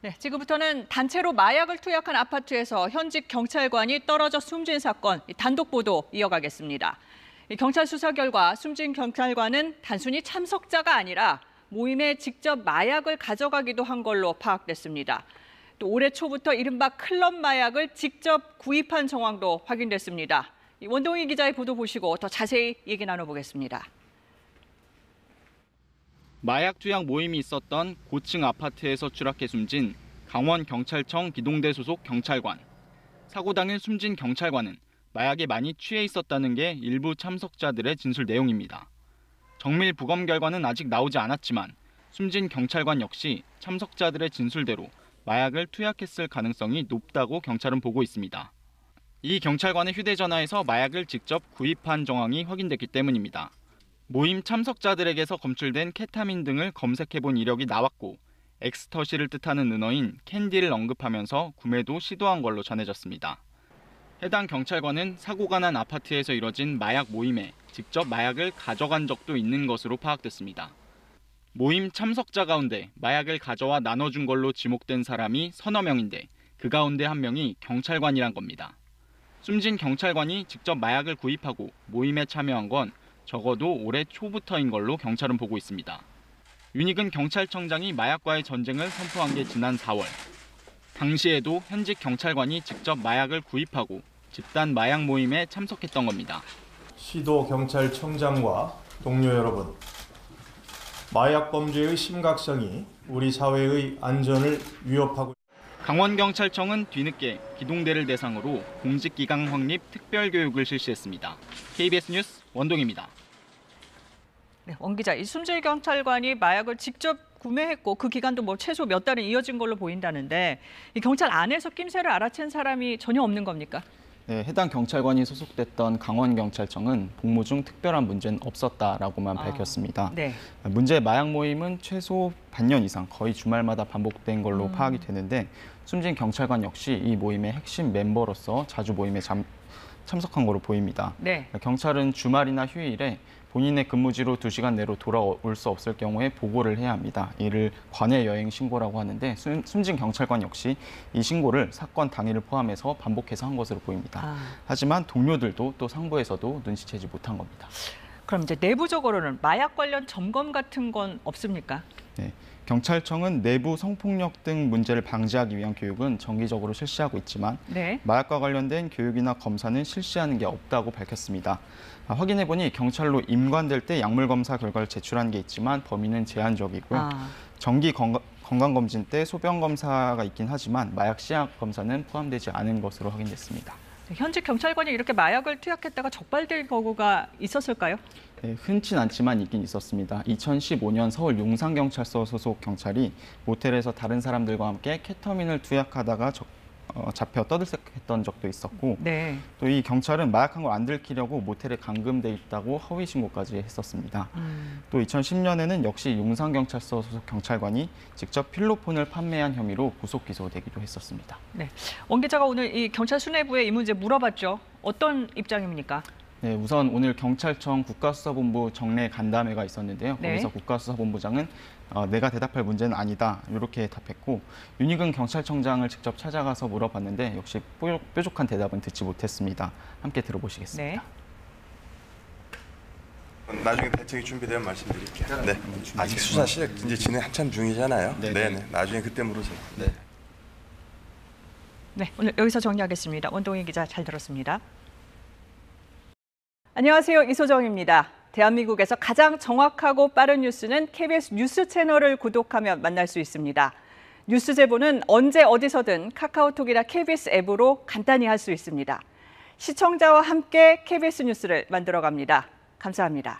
네, 지금부터는 단체로 마약을 투약한 아파트에서 현직 경찰관이 떨어져 숨진 사건 단독 보도 이어가겠습니다. 경찰 수사 결과 숨진 경찰관은 단순히 참석자가 아니라 모임에 직접 마약을 가져가기도 한 걸로 파악됐습니다. 또 올해 초부터 이른바 클럽 마약을 직접 구입한 정황도 확인됐습니다. 원동희 기자의 보도 보시고 더 자세히 얘기 나눠보겠습니다. 마약 투약 모임이 있었던 고층 아파트에서 추락해 숨진 강원경찰청 기동대 소속 경찰관. 사고 당일 숨진 경찰관은 마약에 많이 취해 있었다는 게 일부 참석자들의 진술 내용입니다. 정밀 부검 결과는 아직 나오지 않았지만 숨진 경찰관 역시 참석자들의 진술대로 마약을 투약했을 가능성이 높다고 경찰은 보고 있습니다. 이 경찰관의 휴대전화에서 마약을 직접 구입한 정황이 확인됐기 때문입니다. 모임 참석자들에게서 검출된 케타민 등을 검색해본 이력이 나왔고 엑스터시를 뜻하는 은어인 캔디를 언급하면서 구매도 시도한 걸로 전해졌습니다. 해당 경찰관은 사고가 난 아파트에서 이뤄진 마약 모임에 직접 마약을 가져간 적도 있는 것으로 파악됐습니다. 모임 참석자 가운데 마약을 가져와 나눠준 걸로 지목된 사람이 서너 명인데 그 가운데 한 명이 경찰관이란 겁니다. 숨진 경찰관이 직접 마약을 구입하고 모임에 참여한 건 적어도 올해 초부터인 걸로 경찰은 보고 있습니다. 윤익은 경찰청장이 마약과의 전쟁을 선포한 게 지난 4월. 당시에도 현직 경찰관이 직접 마약을 구입하고 집단 마약 모임에 참석했던 겁니다. 시도 경찰청장과 동료 여러분, 마약 범죄의 심각성이 우리 사회의 안전을 위협하고 강원경찰청은 뒤늦게 기동대를 대상으로 공직기강 확립 특별교육을 실시했습니다. KBS 뉴스 원동입니다. 네, 원 기자, 이 숨진 경찰관이 마약을 직접 구매했고 그 기간도 최소 몇 달은 이어진 걸로 보인다는데 이 경찰 안에서 낌새를 알아챈 사람이 전혀 없는 겁니까? 네, 해당 경찰관이 소속됐던 강원경찰청은 복무 중 특별한 문제는 없었다라고만 밝혔습니다. 네. 문제 마약 모임은 최소 반년 이상 거의 주말마다 반복된 걸로 파악이 되는데 숨진 경찰관 역시 이 모임의 핵심 멤버로서 자주 모임에 참석한 걸로 보입니다. 네. 경찰은 주말이나 휴일에 본인의 근무지로 2시간 내로 돌아올 수 없을 경우에 보고를 해야 합니다. 이를 관외 여행 신고라고 하는데 숨진 경찰관 역시 이 신고를 사건 당일을 포함해서 반복해서 한 것으로 보입니다. 하지만 동료들도 또 상부에서도 눈치채지 못한 겁니다. 그럼 이제 내부적으로는 마약 관련 점검 같은 건 없습니까? 네. 경찰청은 내부 성폭력 등 문제를 방지하기 위한 교육은 정기적으로 실시하고 있지만 네. 마약과 관련된 교육이나 검사는 실시하는 게 없다고 밝혔습니다. 확인해보니 경찰로 임관될 때 약물 검사 결과를 제출한 게 있지만 범위는 제한적이고요. 정기 건강검진 때 소변 검사가 있긴 하지만 마약 시약 검사는 포함되지 않은 것으로 확인됐습니다. 현직 경찰관이 이렇게 마약을 투약했다가 적발될 경우가 있었을까요? 네, 흔치 않지만 있긴 있었습니다. 2015년 서울 용산경찰서 소속 경찰이 모텔에서 다른 사람들과 함께 케타민을 투약하다가 잡혀 떠들썩했던 적도 있었고 네. 또 이 경찰은 마약한 걸 안 들키려고 모텔에 감금돼 있다고 허위 신고까지 했었습니다. 또 2010년에는 역시 용산경찰서 소속 경찰관이 직접 필로폰을 판매한 혐의로 구속 기소되기도 했었습니다. 네, 원 기자가 오늘 이 경찰 수뇌부에 이 문제 물어봤죠. 어떤 입장입니까? 네, 우선 오늘 경찰청 국가수사본부 정례 간담회가 있었는데요. 네. 거기서 국가수사본부장은 내가 대답할 문제는 아니다 이렇게 답했고 윤익은 경찰청장을 직접 찾아가서 물어봤는데 역시 뾰족한 대답은 듣지 못했습니다. 함께 들어보시겠습니다. 네. 나중에 대책이 준비되면 말씀드릴게요. 네. 아직 수사 시작 이제 진행 한참 중이잖아요. 네. 나중에 그때 물으세요. 네. 네, 오늘 여기서 정리하겠습니다. 원동희 기자 잘 들었습니다. 안녕하세요, 이소정입니다. 대한민국에서 가장 정확하고 빠른 뉴스는 KBS 뉴스 채널을 구독하면 만날 수 있습니다. 뉴스 제보는 언제 어디서든 카카오톡이나 KBS 앱으로 간단히 할 수 있습니다. 시청자와 함께 KBS 뉴스를 만들어갑니다. 감사합니다.